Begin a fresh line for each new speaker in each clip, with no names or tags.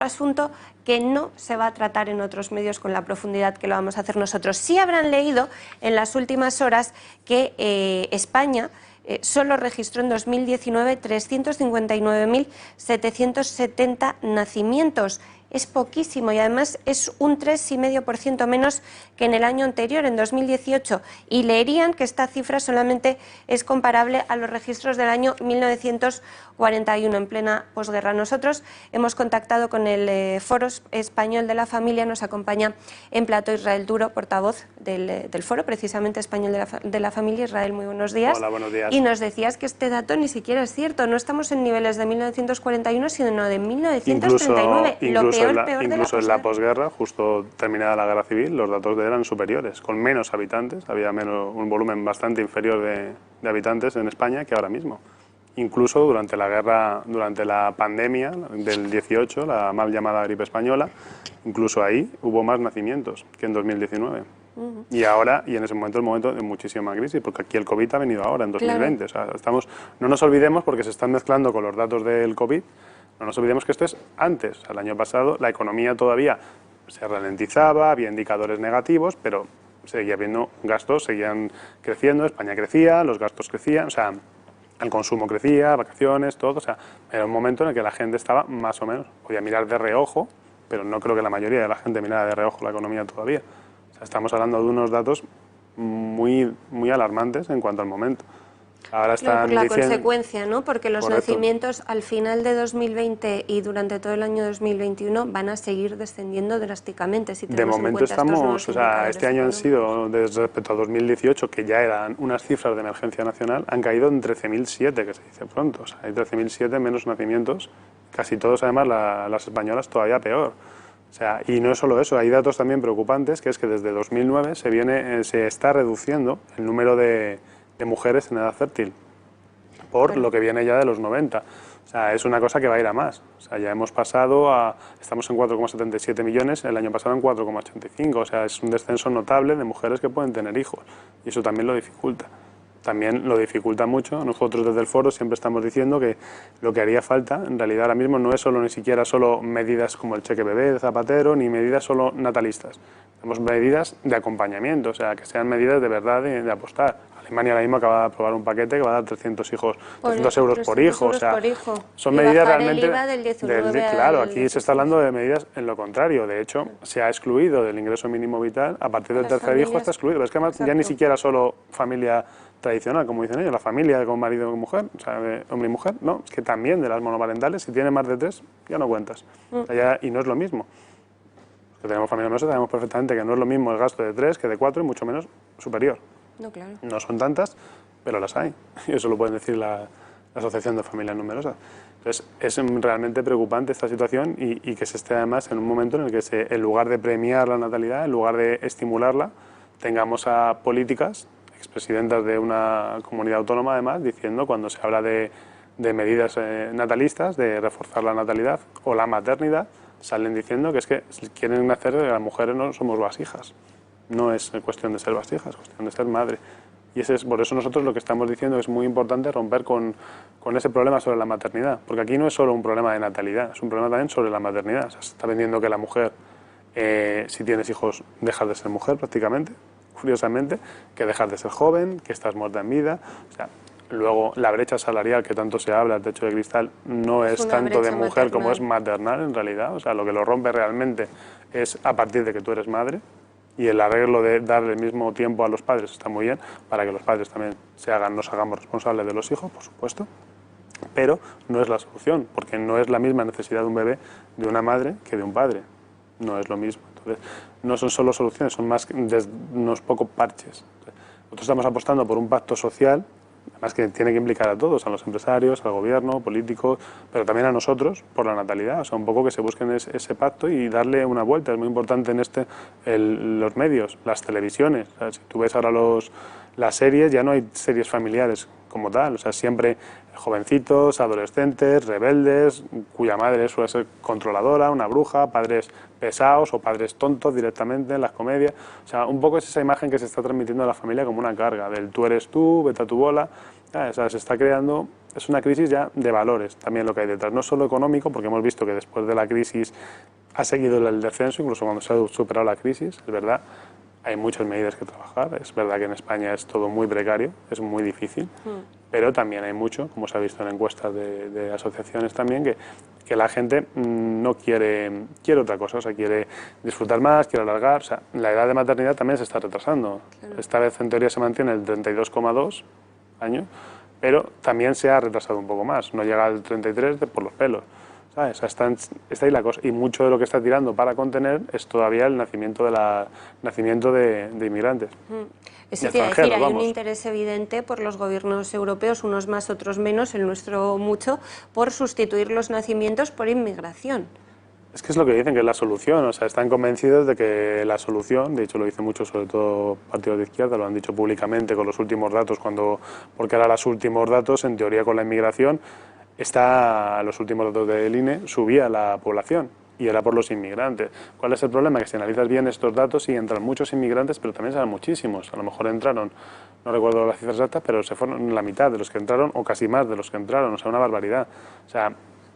asunto que no se va a tratar en otros medios con la profundidad que lo vamos a hacer nosotros. Sí habrán leído en las últimas horas que España solo registró en 2019 359.770 nacimientos. Es poquísimo y además es un 3,5% menos que en el año anterior, en 2018. Y leerían que esta cifra solamente es comparable a los registros del año 1941, en plena posguerra. Nosotros hemos contactado con el Foro Español de la Familia. Nos acompaña en plató Israel Duro, portavoz del Foro, precisamente Español de la Familia. Israel, muy buenos días.
Hola, buenos días.
Y nos decías que este dato ni siquiera es cierto. No estamos en niveles de 1941, sino de 1939.
Incluso en la posguerra, justo terminada la guerra civil, los datos eran superiores, con menos habitantes, había un volumen bastante inferior de habitantes en España que ahora mismo. Incluso durante la pandemia del 18, la mal llamada gripe española, incluso ahí hubo más nacimientos que en 2019. Y ahora, y en ese momento, el momento de muchísima crisis, porque aquí el COVID ha venido ahora, en 2020. Claro. O sea, no nos olvidemos, porque se están mezclando con los datos del COVID, no nos olvidemos que esto es antes. El año pasado la economía todavía se ralentizaba, había indicadores negativos, pero seguía habiendo gastos, seguían creciendo, España crecía, los gastos crecían, o sea, el consumo crecía, vacaciones, todo. O sea, era un momento en el que la gente estaba más o menos, podía mirar de reojo, pero no creo que la mayoría de la gente mirara de reojo la economía todavía. O sea, estamos hablando de unos datos muy, muy alarmantes en cuanto al momento. Ahora están
por la
diciendo,
consecuencia, ¿no? Porque los
correcto,
nacimientos al final de 2020 y durante todo el año 2021 van a seguir descendiendo drásticamente. Si
de momento estamos, o sea, este año han sido, respecto a 2018, que ya eran unas cifras de emergencia nacional, han caído en 13.007, que se dice pronto. O sea, hay 13.007 menos nacimientos, casi todos además las españolas todavía peor. O sea, y no es solo eso, hay datos también preocupantes, que es que desde 2009 se está reduciendo el número de mujeres en edad fértil, por lo que viene ya de los 90. O sea, es una cosa que va a ir a más. O sea, ya hemos pasado estamos en 4,77 millones, el año pasado en 4,85. O sea, es un descenso notable de mujeres que pueden tener hijos. Y eso también lo dificulta. También lo dificulta mucho. Nosotros desde el Foro siempre estamos diciendo que lo que haría falta, en realidad ahora mismo, no es ni siquiera solo medidas como el cheque bebé de Zapatero, ni medidas solo natalistas. Tenemos medidas de acompañamiento, o sea, que sean medidas de verdad de apostar. Alemania ahora mismo acaba de aprobar un paquete que va a dar 300 euros por hijo. O sea, son medidas realmente...
El IVA del 19
claro, aquí se está hablando de medidas en lo contrario. De hecho, se ha excluido del ingreso mínimo vital, a partir del tercer hijo está excluido. Pero es que además ya ni siquiera solo familia tradicional, como dicen ellos, la familia con marido y mujer, o sea, de hombre y mujer, no, es que también de las monoparentales, si tienes más de 3, ya no cuentas. O sea, y no es lo mismo. Los que tenemos familia numerosa sabemos perfectamente que no es lo mismo el gasto de 3 que de 4 y mucho menos superior.
No, claro.
No son tantas, pero las hay. Y eso lo pueden decir la Asociación de Familias Numerosas. Entonces, es realmente preocupante esta situación y que se esté además en un momento en el que en lugar de premiar la natalidad, en lugar de estimularla, tengamos a políticas, expresidentas de una comunidad autónoma además, diciendo cuando se habla de medidas natalistas, de reforzar la natalidad o la maternidad, salen diciendo que es que si quieren nacer las mujeres no somos vasijas. No es cuestión de ser vasija, es cuestión de ser madre. Y por eso nosotros lo que estamos diciendo es muy importante romper con ese problema sobre la maternidad. Porque aquí no es solo un problema de natalidad, es un problema también sobre la maternidad. O sea, se está vendiendo que la mujer, si tienes hijos, dejas de ser mujer prácticamente, curiosamente, que dejas de ser joven, que estás muerta en vida. O sea, luego la brecha salarial que tanto se habla, el techo de cristal, no es tanto de mujer maternal como es maternal en realidad. O sea, lo que lo rompe realmente es a partir de que tú eres madre. Y el arreglo de darle el mismo tiempo a los padres está muy bien, para que los padres también nos hagamos responsables de los hijos, por supuesto, pero no es la solución, porque no es la misma necesidad de un bebé de una madre que de un padre, no es lo mismo. Entonces, no son solo soluciones, son más unos pocos parches. Nosotros estamos apostando por un pacto social, además que tiene que implicar a todos, a los empresarios, al gobierno, políticos, pero también a nosotros, por la natalidad. O sea, un poco que se busquen ese pacto y darle una vuelta. Es muy importante en los medios, las televisiones. O sea, si tú ves ahora las series, ya no hay series familiares como tal. O sea, siempre jovencitos, adolescentes, rebeldes, cuya madre suele ser controladora, una bruja, padres pesados o padres tontos directamente en las comedias. O sea, un poco es esa imagen que se está transmitiendo a la familia como una carga, del tú eres tú, vete a tu bola, O sea, se está creando, es una crisis ya de valores también lo que hay detrás, no solo económico, porque hemos visto que después de la crisis ha seguido el descenso, incluso cuando se ha superado la crisis, es verdad, hay muchas medidas que trabajar, es verdad que en España es todo muy precario, es muy difícil, pero también hay mucho, como se ha visto en encuestas de asociaciones también, que la gente no quiere otra cosa, o sea, quiere disfrutar más, quiere alargar, o sea, la edad de maternidad también se está retrasando. Claro. Esta vez en teoría se mantiene el 32,2 años, pero también se ha retrasado un poco más, no llega al 33 por los pelos. ¿Sabes? O sea, está ahí la cosa. Y mucho de lo que está tirando para contener es todavía el nacimiento de inmigrantes.
Eso quiere decir, hay un interés evidente por los gobiernos europeos, unos más, otros menos, el nuestro mucho, por sustituir los nacimientos por inmigración.
Es que es lo que dicen que es la solución, o sea, están convencidos de que la solución, de hecho lo dicen mucho, sobre todo partidos de izquierda, lo han dicho públicamente con los últimos datos, porque ahora los últimos datos, en teoría con la inmigración, los últimos datos del INE, subía la población y era por los inmigrantes. ¿Cuál es el problema? Que si analizas bien estos datos, sí entran muchos inmigrantes, pero también salen muchísimos. A lo mejor entraron, no recuerdo las cifras exactas, pero se fueron la mitad de los que entraron o casi más de los que entraron, o sea, una barbaridad. O sea,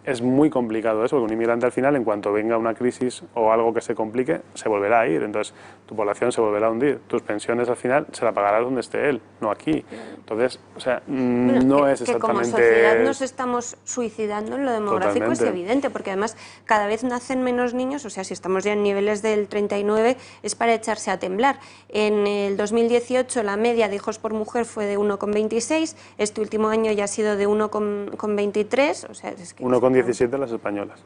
es muy complicado eso, porque un inmigrante al final, en cuanto venga una crisis o algo que se complique, se volverá a ir. Entonces, tu población se volverá a hundir. Tus pensiones al final se la pagarás donde esté él, no aquí. Entonces, o sea, no es exactamente...
Que como sociedad nos estamos suicidando en lo demográfico. Totalmente. Es evidente, porque además cada vez nacen menos niños, o sea, si estamos ya en niveles del 39, es para echarse a temblar. En el 2018 la media de hijos por mujer fue de 1,26, este último año ya ha sido de 1,23, o sea, es que...
1,17 las españolas.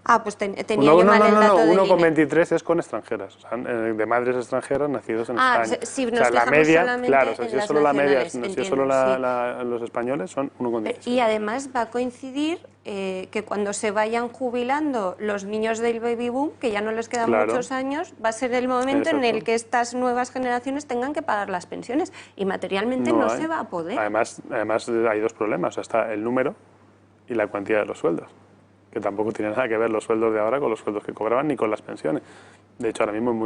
Ah, pues tenía yo mal el dato del INE.
1,23 es con extranjeras, o sea, de madres extranjeras nacidos en España.
Sí,
o sea, la media, claro, o sea, si es solo la media,
si
es solo los españoles, son 1,17.
Y además va a coincidir que cuando se vayan jubilando los niños del baby boom, que ya no les quedan muchos años, va a ser el momento en el que estas nuevas generaciones tengan que pagar las pensiones y materialmente no se va a poder.
Además hay dos problemas, o sea, está el número y la cuantía de los sueldos, que tampoco tiene nada que ver los sueldos de ahora con los sueldos que cobraban ni con las pensiones. De hecho, ahora mismo hay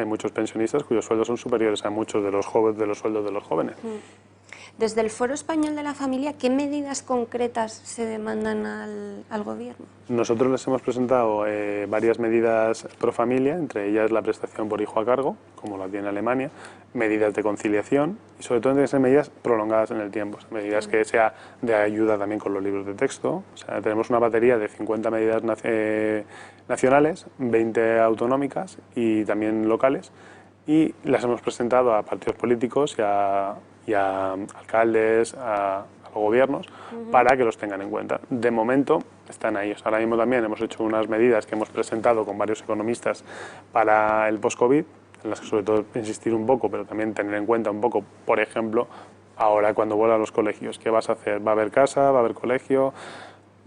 muchos pensionistas cuyos sueldos son superiores a muchos de los sueldos de los jóvenes.
Desde el Foro Español de la Familia, ¿qué medidas concretas se demandan al Gobierno? Nosotros
les hemos presentado varias medidas pro familia, entre ellas la prestación por hijo a cargo, como la tiene Alemania, medidas de conciliación y sobre todo tienen que ser medidas prolongadas en el tiempo, medidas que sea de ayuda también con los libros de texto. O sea, tenemos una batería de 50 medidas nacionales, 20 autonómicas y también locales, y las hemos presentado a partidos políticos y a alcaldes, a los gobiernos, para que los tengan en cuenta. De momento están ahí. Ahora mismo también hemos hecho unas medidas que hemos presentado con varios economistas para el post-COVID, en las que sobre todo insistir un poco, pero también tener en cuenta un poco, por ejemplo, ahora cuando vuelvan a los colegios, ¿qué vas a hacer? ¿Va a haber casa? ¿Va a haber colegio?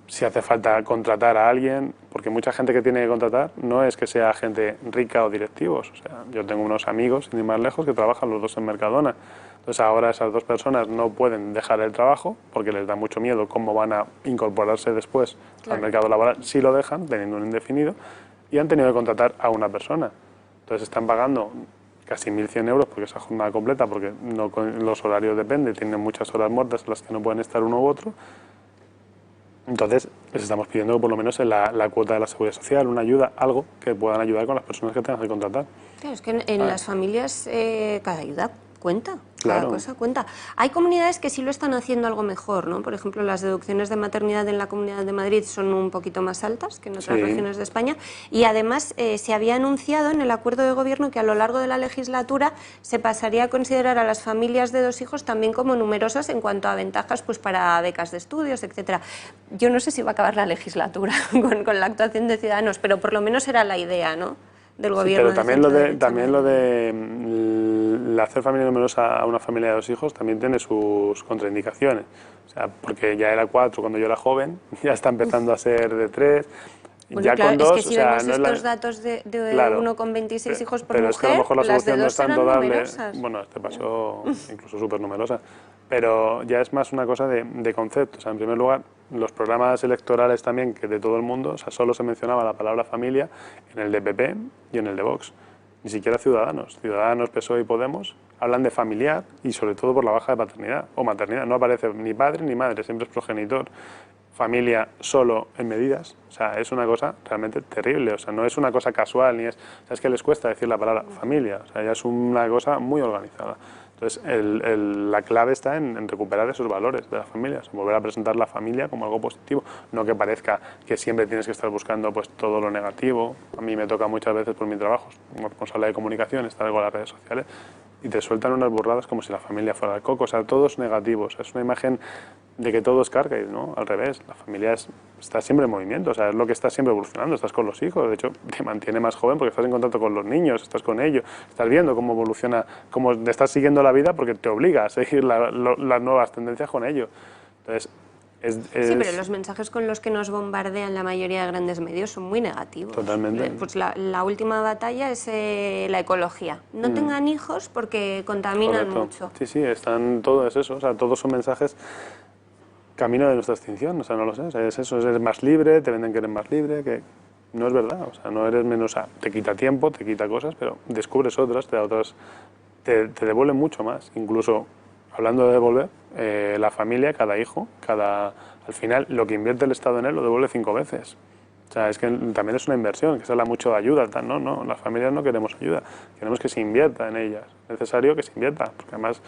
Si hace falta contratar a alguien, porque mucha gente que tiene que contratar no es que sea gente rica o directivos. O sea, yo tengo unos amigos, sin ir más lejos, que trabajan los dos en Mercadona. Entonces ahora esas dos personas no pueden dejar el trabajo porque les da mucho miedo cómo van a incorporarse después al mercado laboral si lo dejan, teniendo un indefinido, y han tenido que contratar a una persona. Entonces están pagando casi 1.100 euros porque esa jornada completa, porque no, los horarios dependen, tienen muchas horas muertas en las que no pueden estar uno u otro. Entonces les estamos pidiendo por lo menos la cuota de la seguridad social, una ayuda, algo que puedan ayudar con las personas que tengan que contratar.
Claro, es que en las familias cada ayuda cuenta, cada cosa cuenta. Hay comunidades que sí lo están haciendo algo mejor, ¿no? Por ejemplo, las deducciones de maternidad en la Comunidad de Madrid son un poquito más altas que en otras regiones de España, y además se había anunciado en el acuerdo de gobierno que a lo largo de la legislatura se pasaría a considerar a las familias de 2 hijos también como numerosas en cuanto a ventajas, pues para becas de estudios, etcétera. Yo no sé si va a acabar la legislatura con la actuación de Ciudadanos, pero por lo menos era la idea, ¿no?, del gobierno.
Pero también lo de hacer familia numerosa a una familia de 2 hijos también tiene sus contraindicaciones. O sea, porque ya era 4 cuando yo era joven, ya está empezando a ser de 3.
Bueno,
ya
claro,
con 2,
es que si vemos estos datos de 1,26 hijos por
pero
mujer,
es que a lo mejor la solución no es tanto darle...
numerosas.
Bueno, este pasó incluso súper numerosa. Pero ya es más una cosa de concepto. O sea, en primer lugar, los programas electorales también, que de todo el mundo, o sea, solo se mencionaba la palabra familia en el de PP y en el de Vox. Ni siquiera Ciudadanos. Ciudadanos, PSOE y Podemos hablan de familiar y sobre todo por la baja de paternidad o maternidad. No aparece ni padre ni madre, siempre es progenitor. Familia solo en medidas, o sea, es una cosa realmente terrible, o sea, no es una cosa casual, ni es, o sea, es que les cuesta decir la palabra familia, o sea, ya es una cosa muy organizada. Entonces, la clave está en recuperar esos valores de la familia, o sea, volver a presentar la familia como algo positivo, no que parezca que siempre tienes que estar buscando pues todo lo negativo. A mí me toca muchas veces por mi trabajo, como responsable de comunicación, estar con las redes sociales, y te sueltan unas burradas como si la familia fuera el coco, o sea, todo es negativo, o sea, es una imagen de que todo es carga, y no, al revés, la familia está siempre en movimiento, o sea, es lo que está siempre evolucionando, estás con los hijos, de hecho te mantiene más joven porque estás en contacto con los niños, estás con ellos, estás viendo cómo evoluciona, cómo estás siguiendo la vida porque te obliga a seguir las nuevas tendencias con ello. Entonces,
sí, pero los mensajes con los que nos bombardean la mayoría de grandes medios son muy negativos.
Totalmente.
Pues la última batalla es la ecología. No tengan hijos porque contaminan mucho.
Sí, sí, están todo es eso, o sea, todos son mensajes camino de nuestra extinción, o sea, no lo sé, o sea, es eso, eres más libre, te venden que eres más libre, que no es verdad, o sea, no eres menos, o sea, te quita tiempo, te quita cosas, pero descubres otras, te da otras, te devuelve mucho más, incluso hablando de devolver, la familia, cada hijo, al final lo que invierte el Estado en él lo devuelve 5 veces. O sea, es que también es una inversión, que se habla mucho de ayuda, tal, no, las familias no queremos ayuda, queremos que se invierta en ellas, es necesario que se invierta, porque además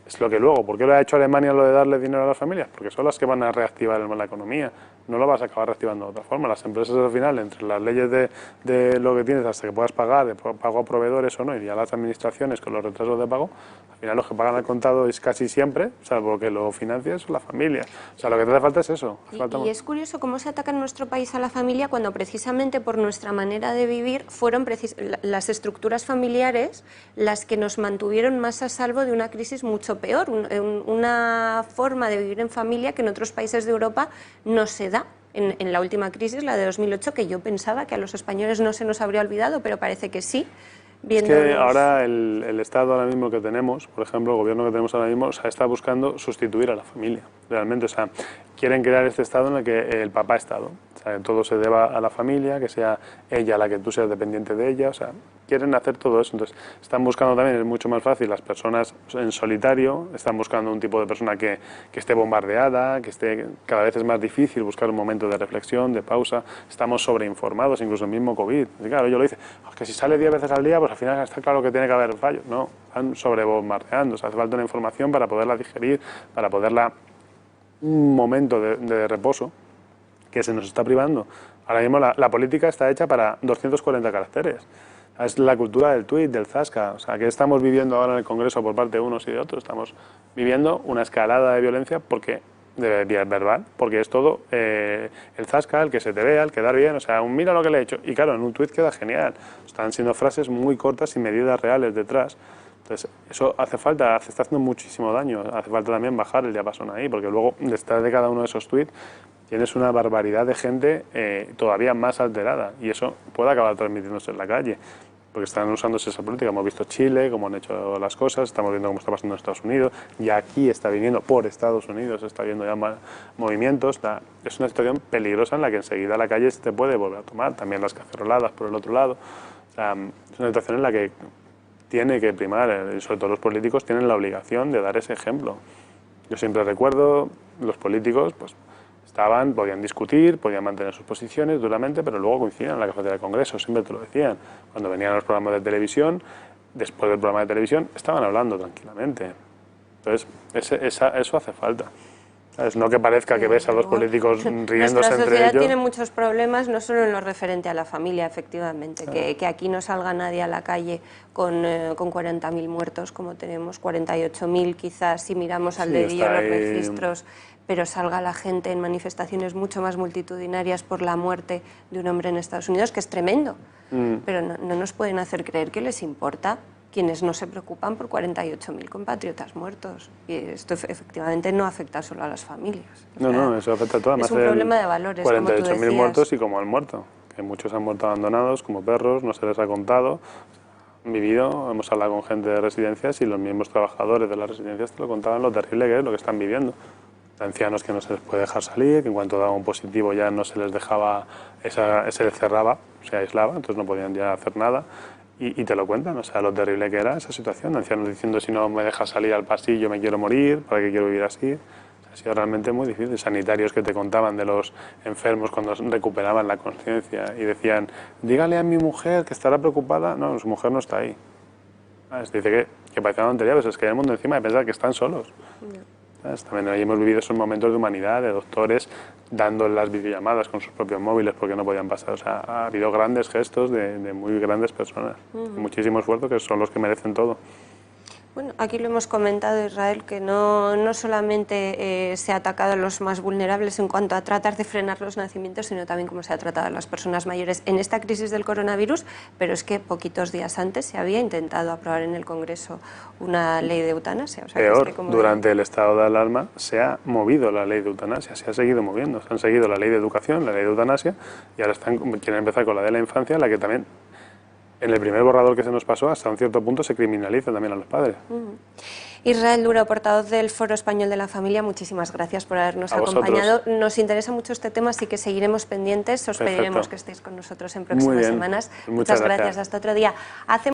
es lo que luego, ¿por qué lo ha hecho Alemania lo de darle dinero a las familias? Porque son las que van a reactivar la economía, no lo vas a acabar reactivando de otra forma. Las empresas al final, entre las leyes de lo que tienes hasta que puedas pagar, de pago a proveedores o no, y ya las administraciones con los retrasos de pago, al final los que pagan al contado es casi siempre, salvo que lo financias, la familia. O sea, lo que te hace falta es eso.
Y es curioso cómo se ataca en nuestro país a la familia cuando precisamente por nuestra manera de vivir fueron las estructuras familiares las que nos mantuvieron más a salvo de una crisis mucho peor, una forma de vivir en familia que en otros países de Europa no se da. En la última crisis, la de 2008, que yo pensaba que a los españoles no se nos habría olvidado, pero parece que sí.
Es que ahora el Estado ahora mismo que tenemos, por ejemplo, el gobierno que tenemos ahora mismo, o sea, está buscando sustituir a la familia, realmente. O sea, quieren crear este Estado en el que el papá Estado, o sea, que todo se deba a la familia, que sea ella la que tú seas dependiente de ella, o sea, quieren hacer todo eso. Entonces, están buscando también, es mucho más fácil, las personas en solitario, están buscando un tipo de persona que esté bombardeada, que esté, cada vez es más difícil buscar un momento de reflexión, de pausa, estamos sobreinformados, incluso el mismo COVID. Y claro, yo lo dice, que si sale 10 veces al día, pues al final está claro que tiene que haber fallos. No, están sobrebombardeando, o sea, hace falta una información para poderla digerir, para poderla un momento de reposo que se nos está privando. Ahora mismo la política está hecha para 240 caracteres. Es la cultura del tuit, del zasca. O sea, ¿qué estamos viviendo ahora en el Congreso por parte de unos y de otros? Estamos viviendo una escalada de violencia verbal, porque es todo el zasca, el que se te vea, el quedar bien, o sea, mira lo que le he hecho. Y claro, en un tuit queda genial. Están siendo frases muy cortas y medidas reales detrás. Entonces, eso hace falta, está haciendo muchísimo daño. Hace falta también bajar el diapasón ahí, porque luego, detrás de cada uno de esos tuits, tienes una barbaridad de gente todavía más alterada. Y eso puede acabar transmitiéndose en la calle, porque están usándose esa política. Hemos visto Chile, cómo han hecho las cosas, estamos viendo cómo está pasando en Estados Unidos, y aquí está viniendo, por Estados Unidos, está viendo ya movimientos. Es una situación peligrosa en la que enseguida la calle se te puede volver a tomar, también las caceroladas por el otro lado. O sea, es una situación en la que tiene que primar, y sobre todo los políticos tienen la obligación de dar ese ejemplo. Yo siempre recuerdo, los políticos pues podían discutir, podían mantener sus posiciones duramente, pero luego coincidían en la cafetería del Congreso, siempre te lo decían. Cuando venían los programas de televisión, después del programa de televisión, estaban hablando tranquilamente. Entonces, eso hace falta. ¿Sabes? No que parezca que ves a los políticos riéndose entre ellos.
Nuestra sociedad tiene muchos problemas, no solo en lo referente a la familia, efectivamente, que aquí no salga nadie a la calle con 40.000 muertos, como tenemos 48.000 quizás si miramos al dedillo los registros, pero salga la gente en manifestaciones mucho más multitudinarias por la muerte de un hombre en Estados Unidos, que es tremendo, pero no nos pueden hacer creer que les importa quienes no se preocupan por 48.000 compatriotas muertos. Y esto efectivamente no afecta solo a las familias.
No, eso afecta a todas.
Es un problema de valores,
48.000 muertos y como han muerto. Que muchos han muerto abandonados, como perros, no se les ha contado. Han vivido, hemos hablado con gente de residencias y los mismos trabajadores de las residencias te lo contaban lo terrible que es lo que están viviendo. Ancianos que no se les puede dejar salir, que en cuanto daba un positivo ya no se les dejaba, se les cerraba, se aislaba, entonces no podían ya hacer nada. y te lo cuentan, o sea, lo terrible que era esa situación. Ancianos diciendo, si no me dejas salir al pasillo me quiero morir, ¿para qué quiero vivir así? Ha sido realmente muy difícil. Sanitarios que te contaban de los enfermos cuando recuperaban la conciencia y decían, dígale a mi mujer que estará preocupada. No, su mujer no está ahí. Dice que parece una tontería, pero es que hay el mundo encima de pensar que están solos. También ahí hemos vivido esos momentos de humanidad, de doctores dando las videollamadas con sus propios móviles porque no podían pasar. O sea, ha habido grandes gestos de muy grandes personas, muchísimo esfuerzo, que son los que merecen todo.
Bueno, aquí lo hemos comentado, Israel, que no solamente se ha atacado a los más vulnerables en cuanto a tratar de frenar los nacimientos, sino también cómo se ha tratado a las personas mayores en esta crisis del coronavirus, pero es que poquitos días antes se había intentado aprobar en el Congreso una ley de eutanasia. O sea,
Peor,
que es que
durante el estado de alarma se ha movido la ley de eutanasia, se ha seguido moviendo. Se han seguido la ley de educación, la ley de eutanasia, y ahora quieren empezar con la de la infancia, la que también, en el primer borrador que se nos pasó, hasta un cierto punto se criminaliza también a los padres.
Israel Duro, portavoz del Foro Español de la Familia, muchísimas gracias por habernos acompañado. Nos interesa mucho este tema, así que seguiremos pendientes. Os pediremos que estéis con nosotros en próximas semanas. Muchas gracias. Hasta otro día.